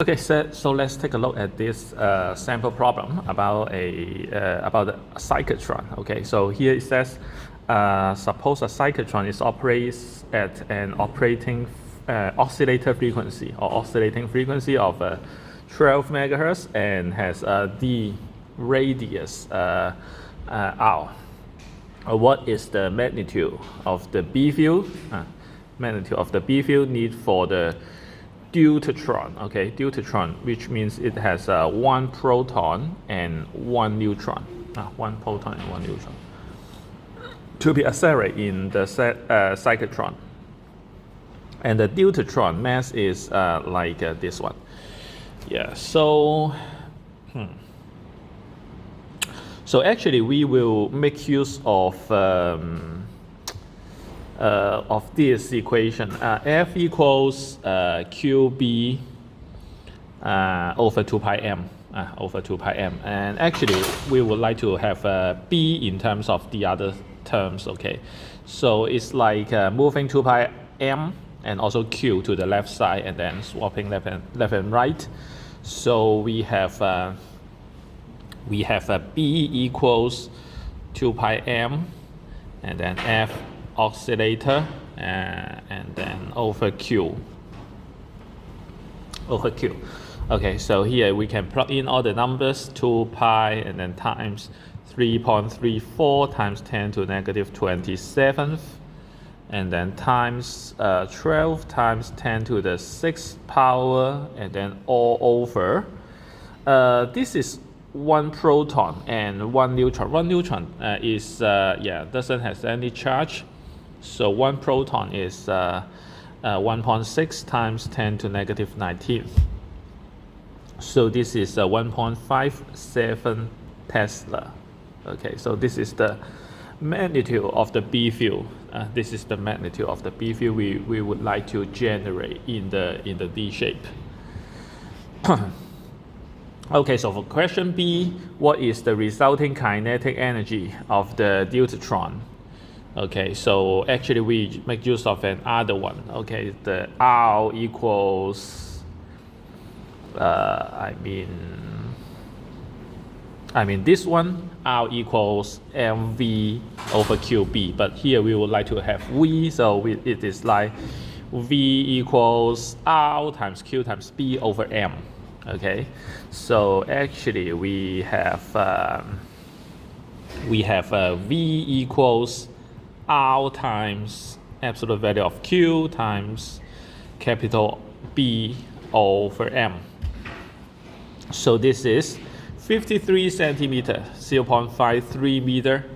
Okay, so let's take a look at this sample problem about a cyclotron. Okay, so here it says, suppose a cyclotron is operates at an operating oscillator frequency or oscillating frequency of 12 megahertz and has a d radius r. What is the magnitude of the B field? Magnitude of the B field need for the deuteron, okay, deuteron, which means it has one proton and one neutron, one proton and one neutron, to be accelerated in the cyclotron. And the deuteron mass is like this one. Yeah, so actually we will make use of this equation, F equals QB over 2 pi m, and actually we would like to have B in terms of the other terms, okay? So it's like moving 2 pi m and also Q to the left side and then swapping left and right. So we have a B equals 2 pi m and then F oscillator and then over Q. Okay, so here we can plug in all the numbers, 2 pi and then times 3.34 times 10 to negative 27th and then times 12 times 10 to the 6th power and then all over. This is one proton and one neutron. One neutron doesn't have any charge. So one proton is 1.6 times 10 to negative 19th. So this is 1.57 Tesla. Okay, so this is the magnitude of the B field. This is the magnitude of the B field we would like to generate in the D shape. Okay, so for question B, what is the resulting kinetic energy of the deuteron? Okay, so actually we make use of another one. Okay, the R equals, I mean this one, R equals mv over qb, but here we would like to have v, so it is like v equals R times q times b over m. Okay, so actually we have v equals R times absolute value of Q times capital B over M. So this is 53 centimeter, 0.53 meter,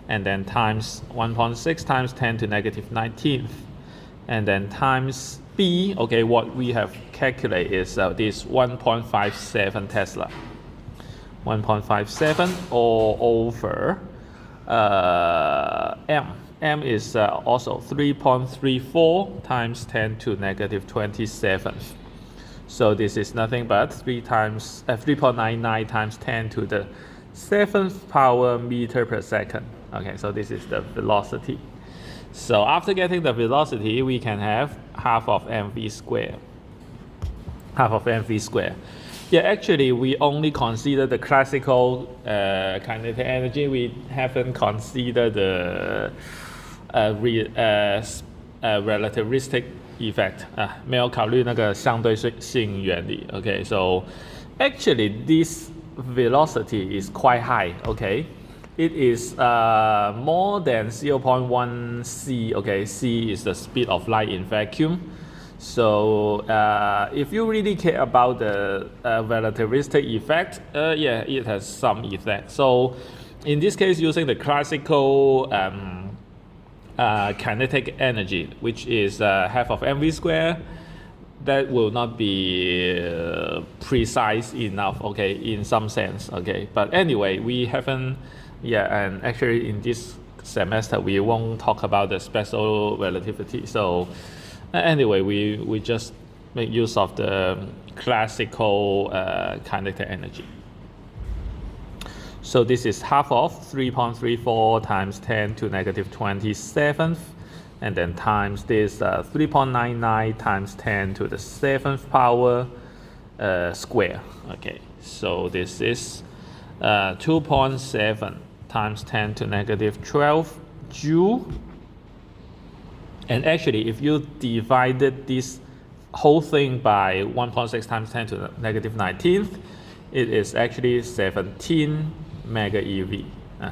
and then times 1.6 times 10 to negative 19th, and then times B, okay, what we have calculated is this 1.57 Tesla. 1.57 all over M. M is also 3.34 times 10 to negative 27th. So this is nothing but 3.99 times 10 to the 7th power meter per second. Okay, so this is the velocity. So after getting the velocity, we can have half of mv squared. Half of mv squared. Yeah, actually, we only consider the classical kinetic energy. We haven't considered the relativistic effect. 没有考虑那个相对性原理. Okay, so actually this velocity is quite high. Okay, it is more than 0.1 c. Okay, c is the speed of light in vacuum. So if you really care about the relativistic effect, yeah, it has some effect. So in this case, using the classical kinetic energy, which is half of mv squared, that will not be precise enough, okay, in some sense, okay. But anyway, we haven't, and actually in this semester we won't talk about the special relativity. So anyway, we just make use of the classical kinetic energy. So this is half of 3.34 times 10 to negative 27th, and then times this 3.99 times 10 to the 7th power, square. Okay, so this is 2.7 times 10 to negative 12 joule. And actually, if you divided this whole thing by 1.6 times 10 to the negative 19th, it is actually 17 mega EV.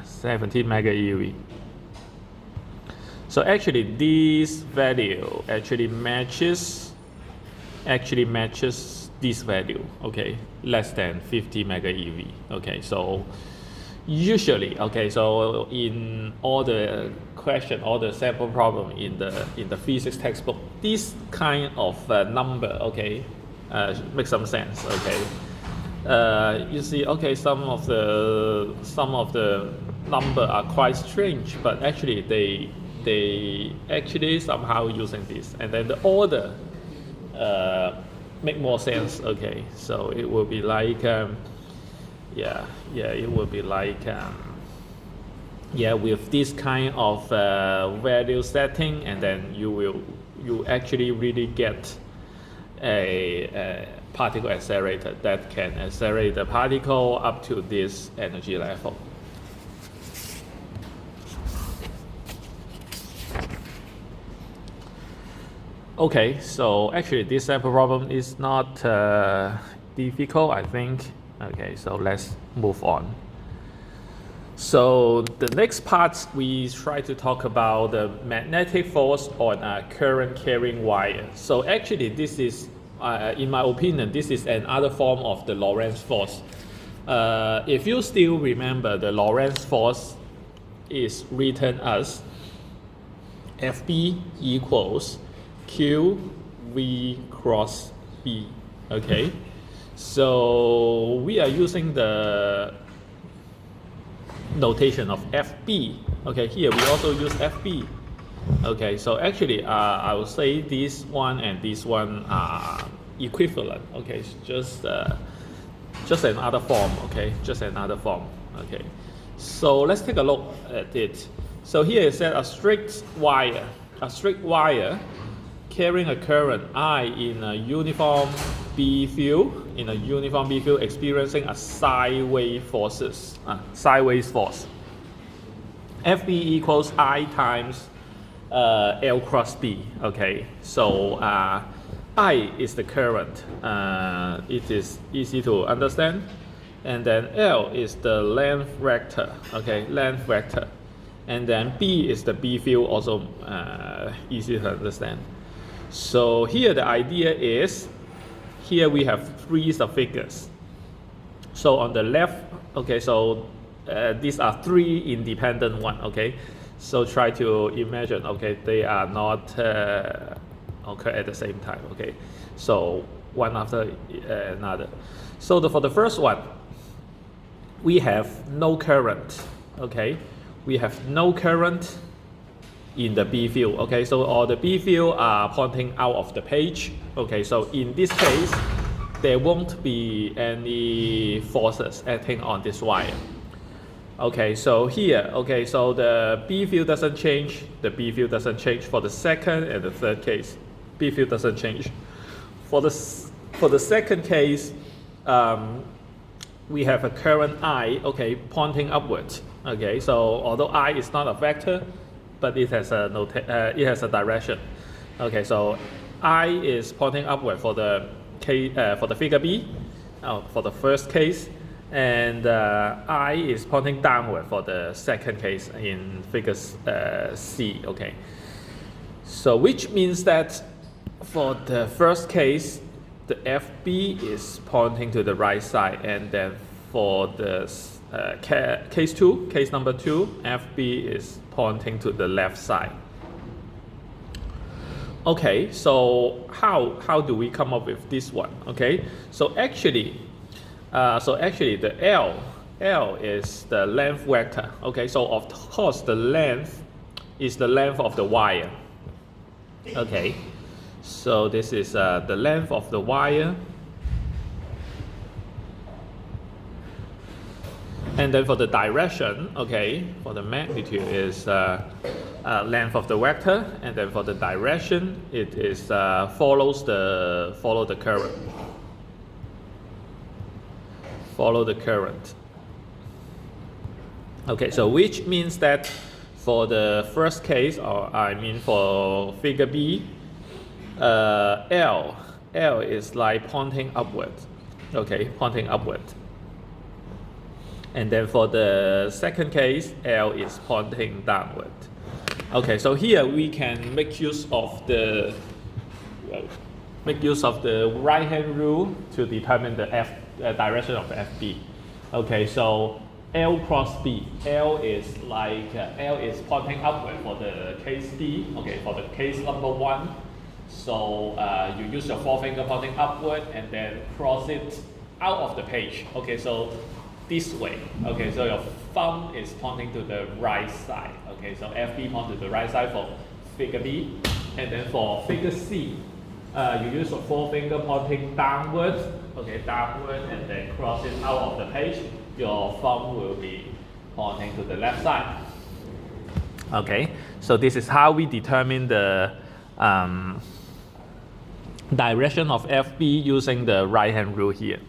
17 mega EV. So actually, this value actually matches this value. Okay, less than 50 mega EV. Okay, so usually, okay, so in all the question, all the sample problem in the physics textbook, this kind of number, okay, makes some sense. Okay, you see, okay, some of the number are quite strange, but actually they actually somehow using this, and then the order make more sense. Okay, so it will be like it will be like with this kind of value setting, and then you actually really get a particle accelerator that can accelerate the particle up to this energy level. Okay, so actually this sample problem is not difficult, I think. Okay, so let's move on. So the next part, we try to talk about the magnetic force on a current carrying wire. So actually this is, in my opinion, this is another form of the Lorentz force. If you still remember, the Lorentz force is written as Fb equals QV cross B. Okay, so we are using the notation of Fb. Okay, here we also use Fb. Okay, so actually I will say this one and this one are equivalent. Okay, it's just another form. Okay, just another form. Okay, so let's take a look at it. So here it said a strict wire carrying a current I in a uniform B field, experiencing a sideways force. Fb equals I times L cross B. Okay, so I is the current. It is easy to understand. And then L is the length vector. Okay, length vector. And then B is the B field, also easy to understand. So here the idea is, here we have three subfigures. So on the left, okay, so these are three independent ones. Okay, so try to imagine, okay, they are not occur at the same time. Okay, so one after another. So for the first one, we have no current. Okay, we have no current in the B field. Okay, so all the B field are pointing out of the page. Okay, so in this case, there won't be any forces acting on this wire. Okay, so here, okay, so the B field doesn't change. The B field doesn't change for the second and the third case. B field doesn't change. For the second case, we have a current I, okay, pointing upwards. Okay, so although I is not a vector, but it has a direction. Okay, so I is pointing upward for the figure B, for the first case, and I is pointing downward for the second case in figure C. Okay, so which means that for the first case, the FB is pointing to the right side, and then for the case number 2, FB is pointing to the left side. Okay, so how do we come up with this one? Okay, so actually the L is the length vector. Okay, so of course the length is the length of the wire. Okay, so this is the length of the wire. And then for the direction, okay, for the magnitude is length of the vector, and then for the direction, it is follow the current. follow the current. Okay, so which means that for the first case, or I mean for figure B, L is like pointing upward. Okay, pointing upward. And then for the second case, L is pointing downward. Okay, so here we can make use of the right hand rule to determine the direction of FB. Okay, so L cross B. L is pointing upward for the case B. Okay, for the case number 1. So you use your forefinger pointing upward and then cross it out of the page. Okay, so this way. Okay, so your thumb is pointing to the right side. Okay, so FB points to the right side for figure B. And then for figure C, you use your forefinger pointing downward. Okay, downward and then cross it out of the page. Your thumb will be pointing to the left side. Okay, so this is how we determine the direction of FB using the right hand rule here.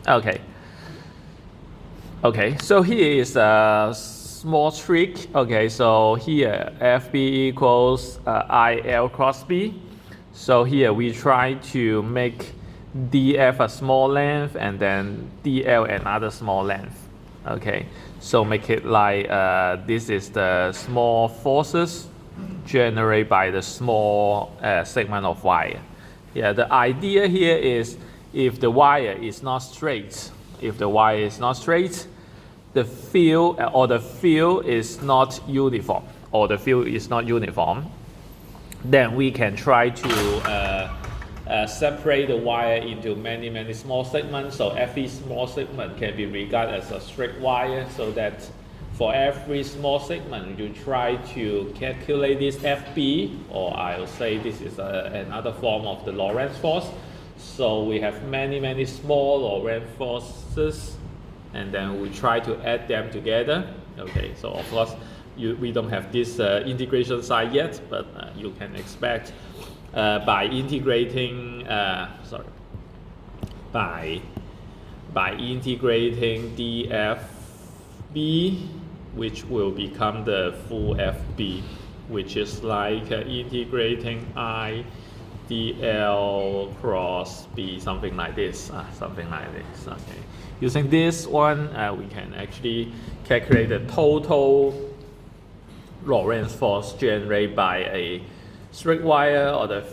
Okay, so here is a small trick. Okay, so here FB equals IL cross B. So here we try to make DF a small length and then DL another small length. Okay, so make it like this is the small forces generated by the small segment of wire. Yeah, the idea here is if the wire is not straight, the field is not uniform, then we can try to separate the wire into many small segments. So every small segment can be regarded as a straight wire, so that for every small segment you try to calculate this FB, or I'll say this is another form of the Lorentz force. So we have many small Lorentz forces, and then we try to add them together. Okay, so of course we don't have this integration side yet, but you can expect by integrating DFB, which will become the full FB, which is like integrating IDL cross B, something like this. Okay. Using this one, we can actually calculate the total Lorentz force generated by a straight wire, or the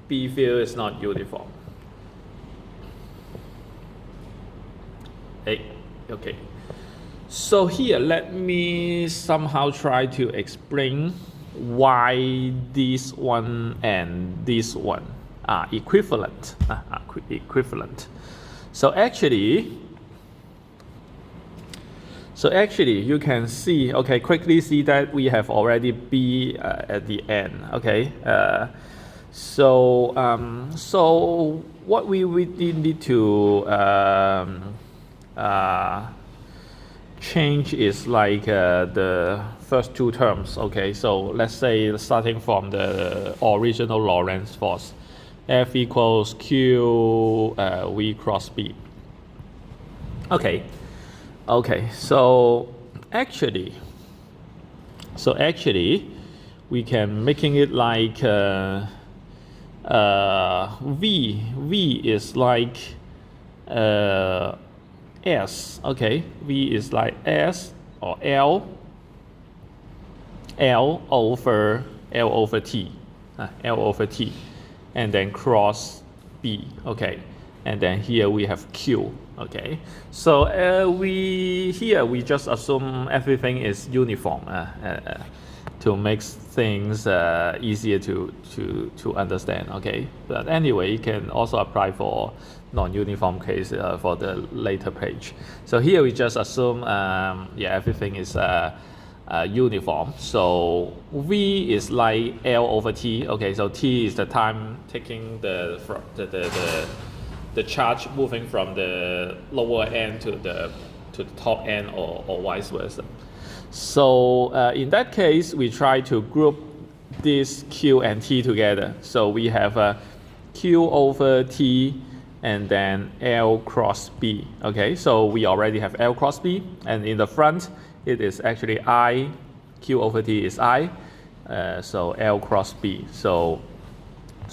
B field is not uniform. Okay. So here, let me somehow try to explain why this one and this one are equivalent. So actually, you can see, okay, quickly see that we have already B at the end, okay? So what we need to change is like the first two terms, okay? So let's say starting from the original Lorentz force, F equals Q V cross B. Okay, so actually we can making it like V is like S, okay? V is like S or L over T, and then cross B, okay? And then here we have Q, okay? So we just assume everything is uniform to make things easier to understand, okay? But anyway, you can also apply for non-uniform case for the later page. So here we just assume everything is uniform. So V is like L over T, okay? So T is the time taking the charge moving from the lower end to the top end, or vice versa. So in that case, we try to group this Q and T together. So we have Q over T and then L cross B. Okay, so we already have L cross B, and in the front it is actually I, Q over T is I, so L cross B. So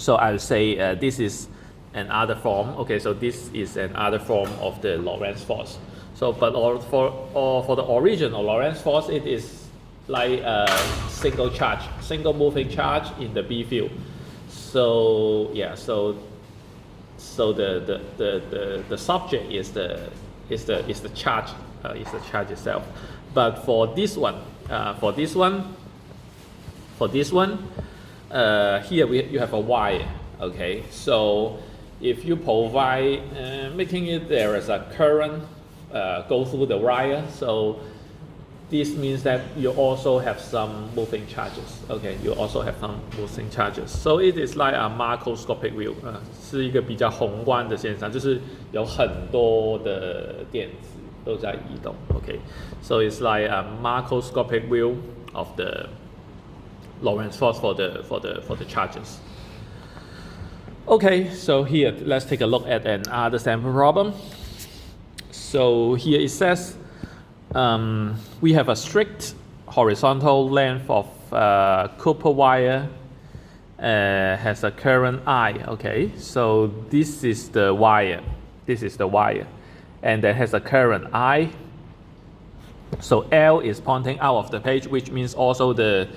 I'll say this is another form. Okay, so this is another form of the Lorentz force. So, but for the original Lorentz force, it is like a single charge, single moving charge in the B field. So yeah, so the subject is the charge, is the charge itself. But for this one, here you have a wire. Okay, so if you provide, making it there is a current go through the wire, so this means that you also have some moving charges. Okay, you also have some moving charges. So it is like a macroscopic view， 是一个比较宏观的现象，就是有很多的电子都在移动。Okay, so it's like a macroscopic view of the Lorentz force for the charges. Okay, so here let's take a look at another sample problem. So here it says we have a strict horizontal length of copper wire has a current I. Okay, so this is the wire, and that has a current I. So L is pointing out of the page, which means also the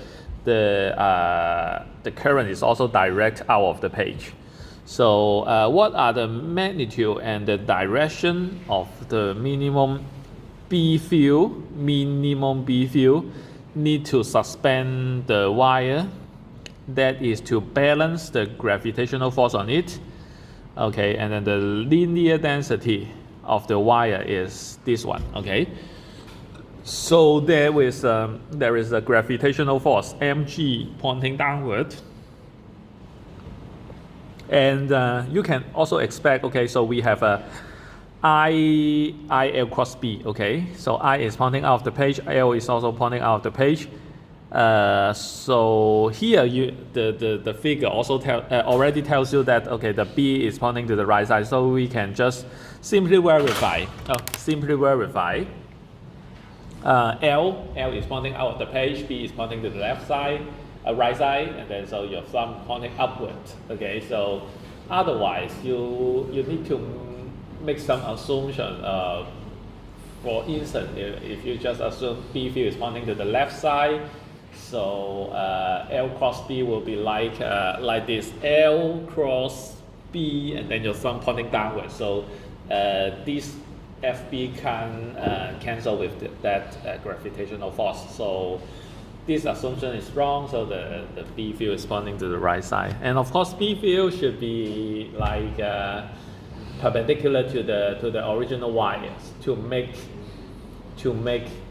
current is also direct out of the page. So what are the magnitude and the direction of the minimum B field need to suspend the wire, that is to balance the gravitational force on it. Okay, and then the linear density of the wire is this one. Okay, so there is a gravitational force mg pointing downward. And you can also expect, okay, so we have a I L cross B. Okay, so I is pointing out of the page, L is also pointing out of the page. So here the figure also already tells you that, okay, the B is pointing to the right side, so we can just simply verify. L is pointing out of the page, B is pointing to the left side, right side, and then so your thumb pointing upward. Okay, so otherwise you need to make some assumption. For instance, if you just assume B field is pointing to the left side, so L cross B will be like this, L cross B, and then your thumb pointing downward. So this FB can cancel with that gravitational force. So this assumption is wrong, so the B field is pointing to the right side. And of course, B field should be like perpendicular to the original wires to make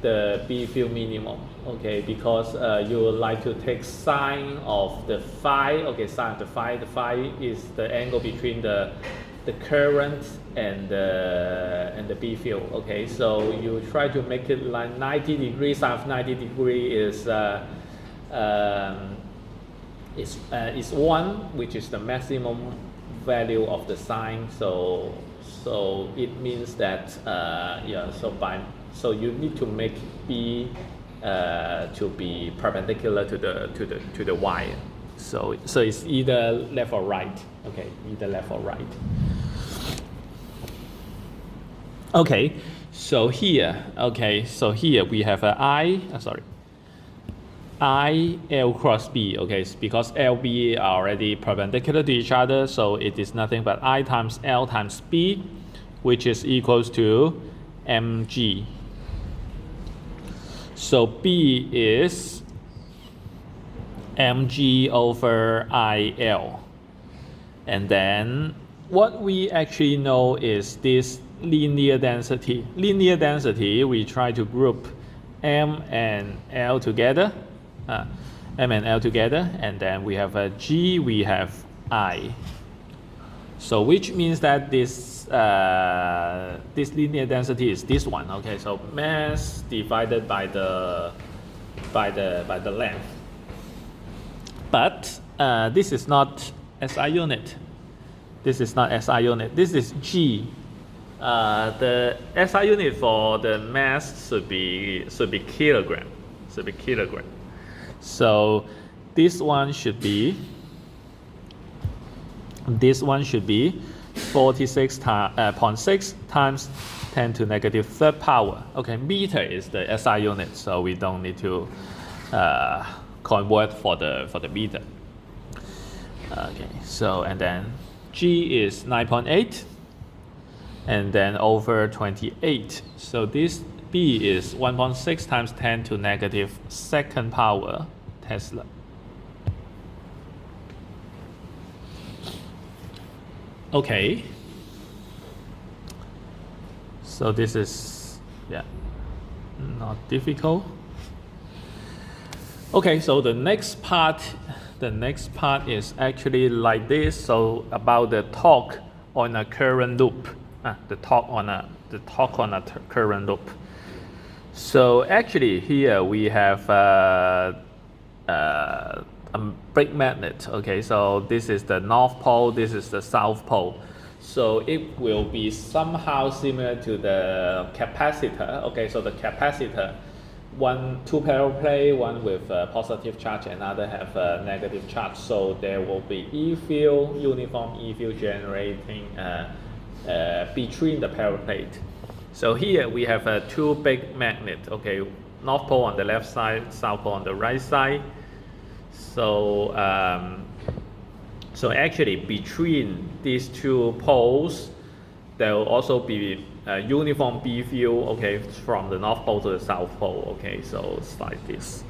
the B field minimum. Okay, because you would like to take sine of the phi. Okay, sine of the phi. The phi is the angle between the current and the B field. Okay, so you try to make it like 90 degrees. Sine of 90 degrees is 1, which is the maximum value of the sine. So it means that so you need to make B to be perpendicular to the wire. So it's either left or right. Okay, either left or right. Okay, so here we have a I L cross B. Okay, because LB are already perpendicular to each other, so it is nothing but I times L times B, which is equals to mg. So B is mg over IL. And then what we actually know is this linear density. Linear density, we try to group M and L together. M and L together, and then we have a G, we have I. So which means that this linear density is this one. Okay, so mass divided by the length. But this is not SI unit. This is not SI unit. This is G. The SI unit for the mass should be kilogram. Should be kilogram. So this one should be 46.6 times 10 to negative third power. Okay, meter is the SI unit, so we don't need to convert for the meter. Okay, so and then G is 9.8, and then over 28. So this B is 1.6 times 10 to negative second power Tesla. Okay. So this is, yeah, not difficult. Okay, so the next part is actually like this. So about the torque on a current loop, the torque on a current loop. So actually here we have a brake magnet. Okay, so this is the north pole, this is the south pole. So it will be somehow similar to the capacitor. Okay, so the capacitor, two parallel plate, one with a positive charge, another have a negative charge. So there will be E field, uniform E field generating between the parallel plate. So here we have two big magnets. Okay, north pole on the left side, south pole on the right side. So so actually between these two poles, there will also be a uniform B field, okay, from the north pole to the south pole. Okay, so it's like this.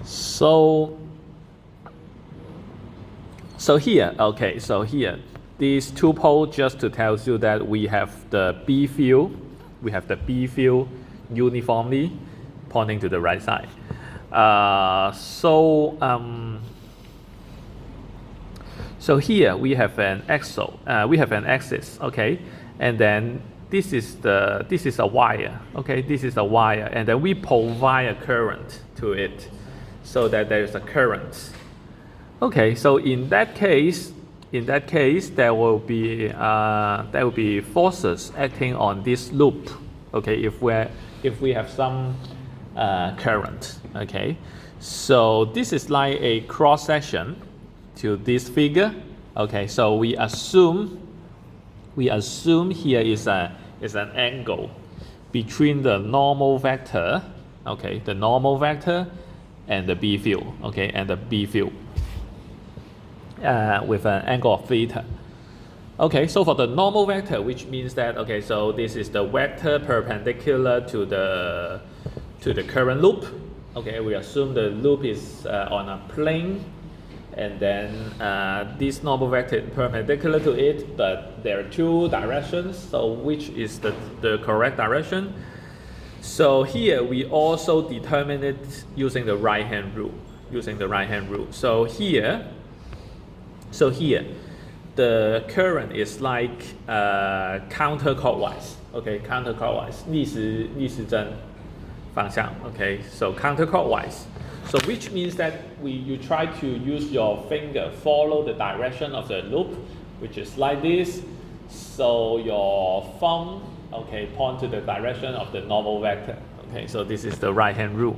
So here, okay, so here, these two poles, just to tell you that we have the B field, uniformly pointing to the right side. So here we have an axis, okay, and then this is a wire, okay, this is a wire, and then we provide a current to it, so that there is a current. Okay, so in that case, there will be forces acting on this loop. Okay, if we have some current. Okay, so this is like a cross section to this figure. Okay, so we assume here is an angle between the normal vector. Okay, the normal vector and the B field. Okay, and the B field with an angle of theta. Okay, so for the normal vector, which means that, okay, so this is the vector perpendicular to the current loop. Okay, we assume the loop is on a plane, and then this normal vector is perpendicular to it, but there are two directions, so which is the correct direction? So here we also determine it using the right-hand rule. So here, the current is like counterclockwise. Okay, counterclockwise, 逆时针方向. Okay, so counterclockwise. So which means that you try to use your finger, follow the direction of the loop, which is like this. So your thumb, okay, point to the direction of the normal vector. Okay, so this is the right-hand rule.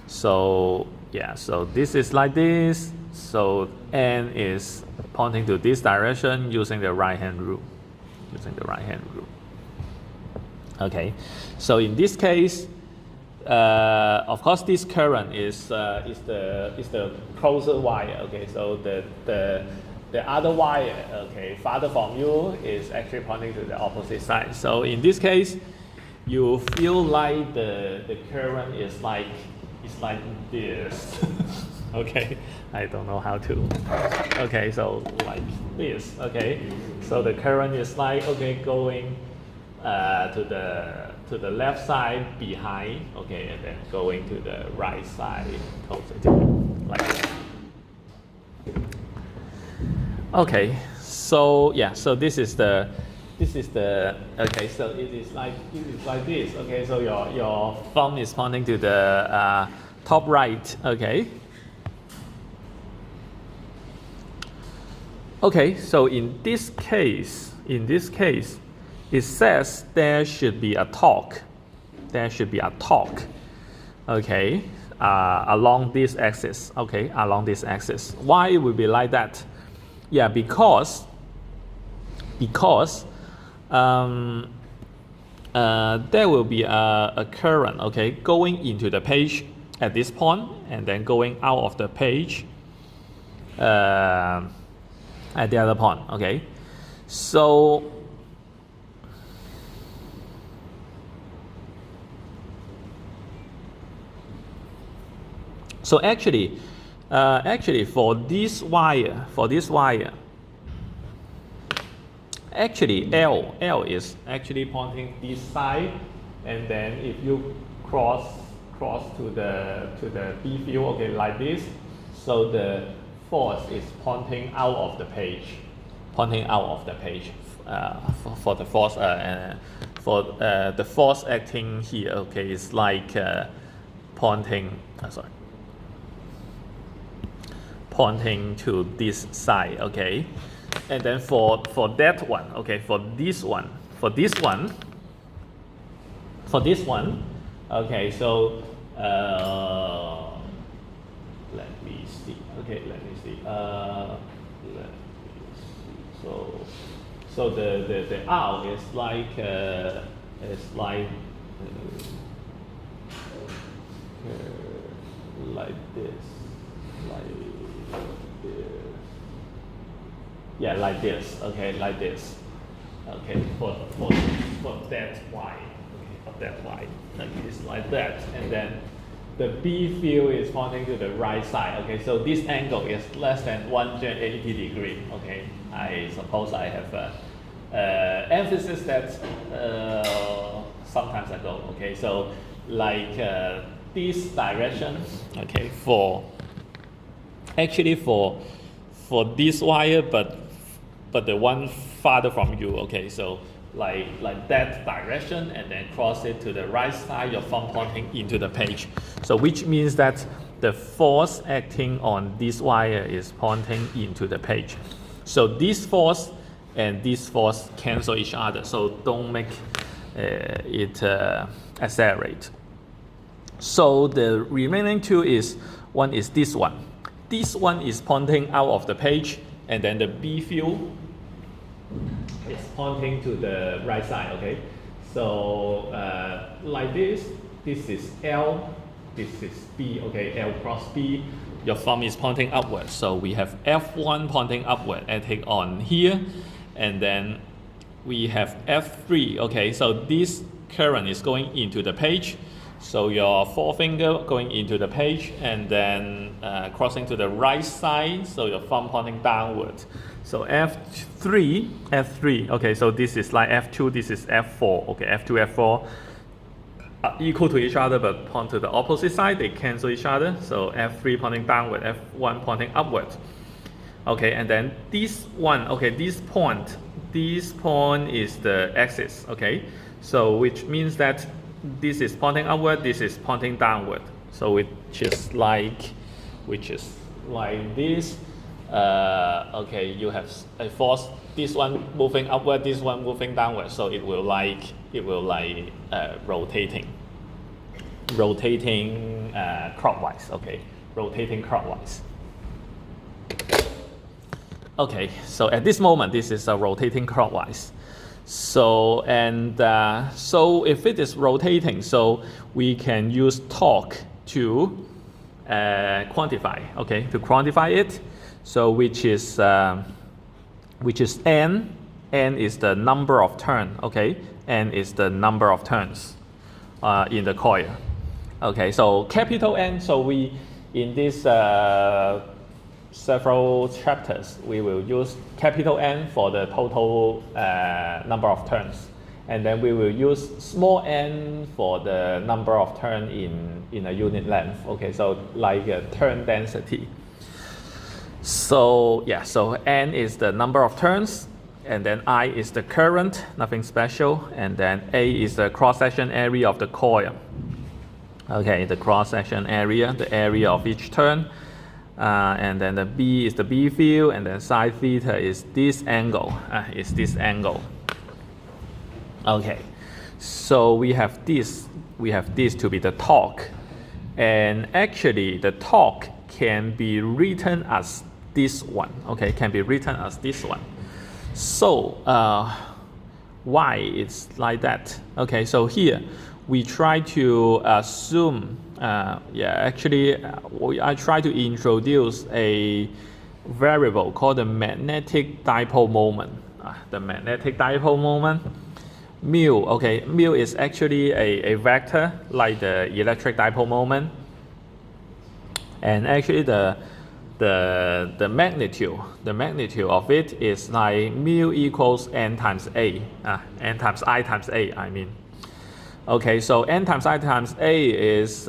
So yeah, so this is like this. So N is pointing to this direction using the right-hand rule. Okay, so in this case, of course, this current is the closer wire. Okay, so the other wire, okay, farther from you, is actually pointing to the opposite side. So in this case, you feel like the current is like this. Okay, I don't know how to. Okay, so like this. Okay, so the current is like, okay, going to the left side behind, okay, and then going to the right side closer to it, like that. Okay, so yeah, so this is the okay, so it is like this. Okay, so your thumb is pointing to the top right. Okay. Okay, so in this case, it says there should be a torque. There should be a torque. Okay, along this axis. Okay, along this axis. Why it will be like that? Yeah, because there will be a current, okay, going into the page at this point and then going out of the page at the other point. Okay, so actually for this wire, actually L is actually pointing this side, and then if you cross to the B field, okay, like this, so the force is pointing out of the page, for the force the force acting here, okay, is like pointing to this side, okay. And then for that one, okay, for this one, okay, so let me see. So the R is like this, yeah, like this, okay, like this, okay, for that Y, okay, for that Y, like this, like that, and then the B field is pointing to the right side, okay, so this angle is less than 180 degrees, okay. I suppose I have emphasis that sometimes ago, okay, so like this direction, okay, for this wire, but the one farther from you, okay, so like that direction, and then cross it to the right side, your thumb pointing into the page. So which means that the force acting on this wire is pointing into the page. So this force and this force cancel each other, so don't make it accelerate. So the remaining two is, one is this one. This one is pointing out of the page, and then the B field is pointing to the right side, okay? So like this is L, this is B, okay, L cross B. Your thumb is pointing upward, so we have F1 pointing upward, acting on here, and then we have F3, okay, so this current is going into the page, so your forefinger going into the page, and then crossing to the right side, so your thumb pointing downward. So F3, okay, so this is like F2, this is F4, okay, F2, F4 are equal to each other but point to the opposite side, they cancel each other, so F3 pointing downward, F1 pointing upward. Okay, and then this one, okay, this point is the axis, okay, so which means that this is pointing upward, this is pointing downward, so which is like this. Okay, you have a force, this one moving upward, this one moving downward, so it will rotating clockwise, okay, rotating clockwise. Okay, so at this moment this is a rotating clockwise. So so if it is rotating, so we can use torque to quantify, okay, to quantify it. So which is N is the number of turns, okay, N is the number of turns in the coil. Okay, so capital N, so we in this several chapters we will use capital N for the total number of turns, and then we will use small n for the number of turns in a unit length, okay, so like a turn density. So yeah, so N is the number of turns, and then I is the current, nothing special, and then A is the cross-section area of the coil. Okay, the cross-section area, the area of each turn. and then the B is the B field, and then sine theta is this angle. Okay, so we have this to be the torque, and actually the torque can be written as this one. Okay, can be written as this one. So why it's like that? Okay, so here we try to assume. I try to introduce a variable called the magnetic dipole moment. The magnetic dipole moment, mu. Okay, mu is actually a vector like the electric dipole moment, and actually the magnitude of it is like mu equals n times a, n times I times a. I mean. Okay, so n times I times a is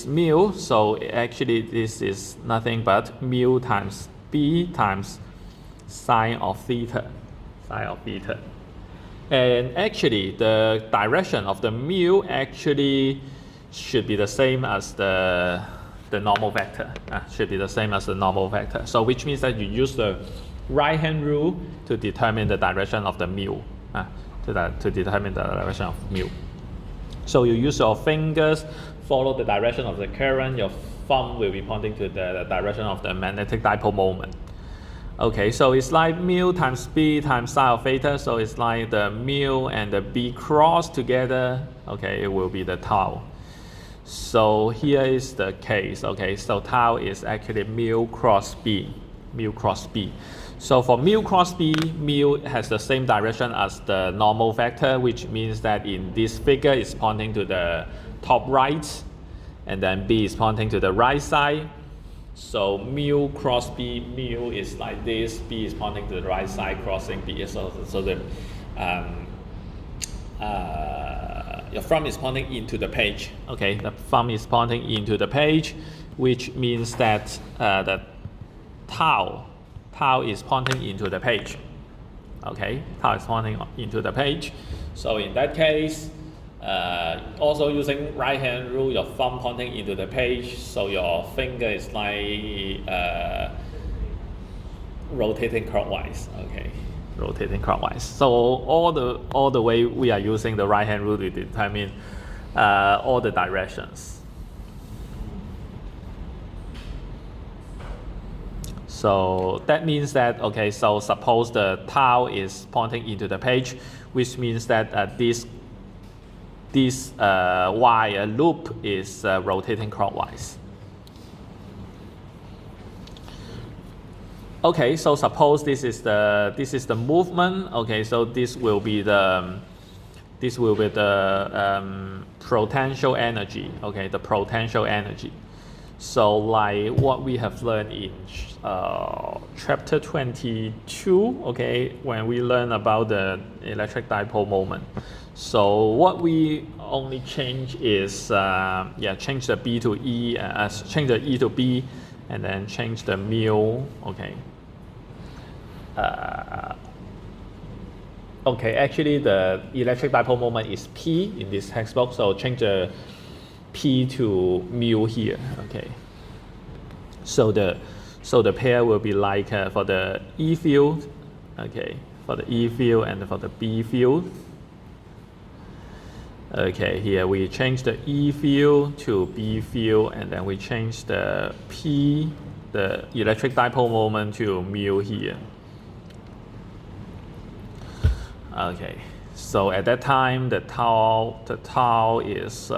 mu, so actually this is nothing but mu times b times sine of theta, and actually the direction of the mu actually should be the same as the normal vector, so which means that you use the right hand rule to determine the direction of the mu, to determine the direction of mu. So you use your fingers, follow the direction of the current, your thumb will be pointing to the direction of the magnetic dipole moment. Okay, so it's like mu times b times sine of theta, so it's like the mu and the b cross together, okay, it will be the tau. So here is the case, okay, so tau is actually mu cross b. So for mu cross b, mu has the same direction as the normal vector, which means that in this figure it's pointing to the top right, and then b is pointing to the right side. So mu cross b, mu is like this, b is pointing to the right side, crossing b. So your thumb is pointing into the page. Okay, the thumb is pointing into the page, which means that the tau is pointing into the page. Okay, tau is pointing into the page. So in that case, also using right hand rule, your thumb pointing into the page, so your finger is like rotating clockwise. Okay, rotating clockwise. So all the way we are using the right hand rule to determine all the directions. So that means that, okay, so suppose the tau is pointing into the page, which means that this wire loop is rotating clockwise. Okay, so suppose this is the movement. Okay, so this will be the potential energy. Okay, the potential energy. So like what we have learned in chapter 22, okay, when we learn about the electric dipole moment. So what we only change is change the B to E, change the E to B, and then change the mu. Okay. Okay, actually the electric dipole moment is P in this textbook, so change the P to mu here. Okay. So the pair will be like for the E field, okay, for the E field and for the B field. Okay, here we change the E field to B field, and then we change the P, the electric dipole moment, to mu here. Okay, so at that time the tau is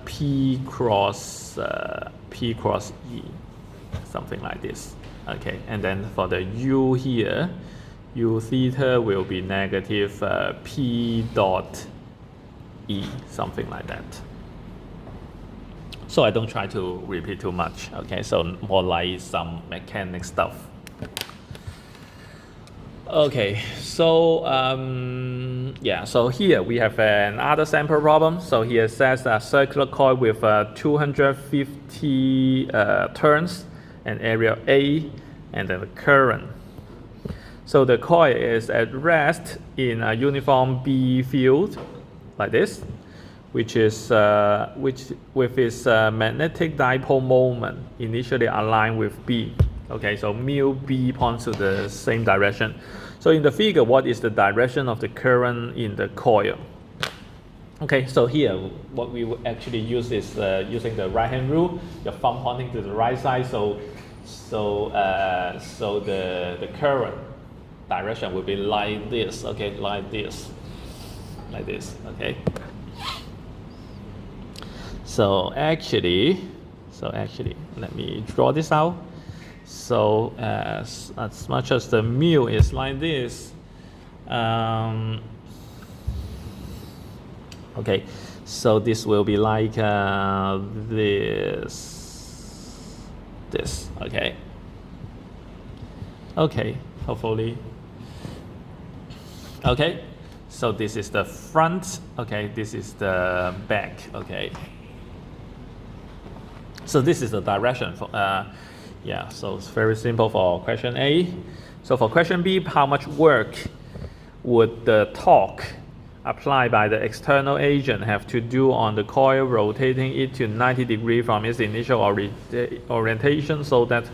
P cross E, something like this. Okay, and then for the U here, U theta will be negative P dot E, something like that. So I don't try to repeat too much. Okay, so more like some mechanic stuff. Okay, so so here we have another sample problem. So here it says a circular coil with 250 turns and area A, and then the current. So the coil is at rest in a uniform B field, like this, which is which with its magnetic dipole moment initially aligned with B. Okay, so mu B points to the same direction. So in the figure, what is the direction of the current in the coil? Okay, so here what we will actually use is using the right hand rule, your thumb pointing to the right side. So the current direction will be like this. Okay, like this. Okay. So actually, let me draw this out. So as much as the mu is like this, okay, so this will be like this, okay. Okay, hopefully. Okay, so this is the front, okay, this is the back, okay. So this is the direction for, yeah, so it's very simple for question A. So for question B, how much work would the torque applied by the external agent have to do on the coil, rotating it to 90 degrees from its initial orientation so that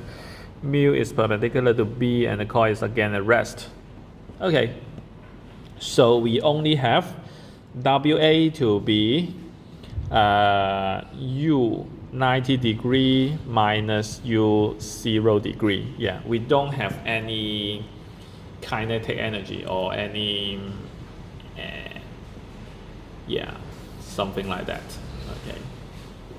mu is perpendicular to B and the coil is again at rest? Okay, so we only have WA to be U 90 degree minus U 0 degree. Yeah, we don't have any kinetic energy or any yeah, something like that. Okay,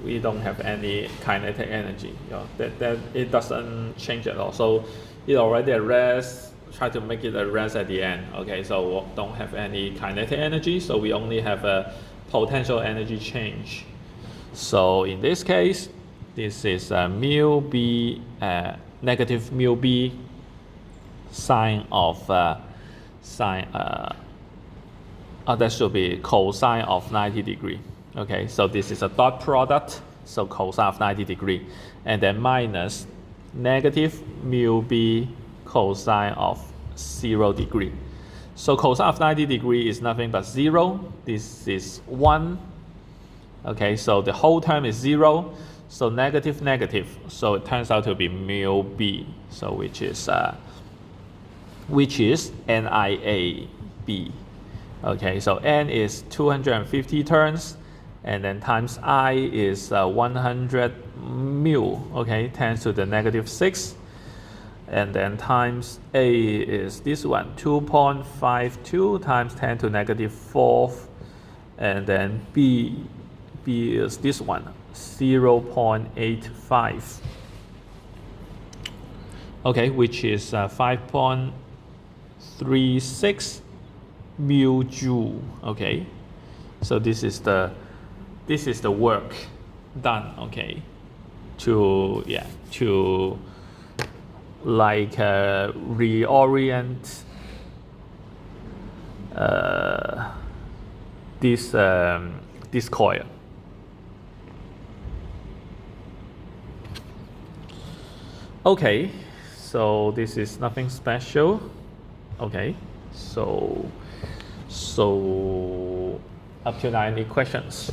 we don't have any kinetic energy. You know, that it doesn't change at all. So it already at rest. Try to make it at rest at the end. Okay, so don't have any kinetic energy. So we only have a potential energy change. So in this case, this is mu B, negative mu B, sine of that should be cosine of 90 degree. Okay, so this is a dot product, so cosine of 90 degree, and then minus negative mu B cosine of 0 degree. So cosine of 90 degree is nothing but 0. This is 1. Okay, so the whole term is 0. So negative, negative. So it turns out to be mu B. So which is NIAB. Okay, so N is 250 turns, and then times I is 100 mu. Okay, 10 to the negative 6. And then times A is this one, 2.52 times 10 to negative 4. And then B is this one, 0.85. Okay, which is 5.36 mu joule. Okay, so this is the work done. Okay, to like reorient this coil. Okay, so this is nothing special. Okay, so up to now, any questions?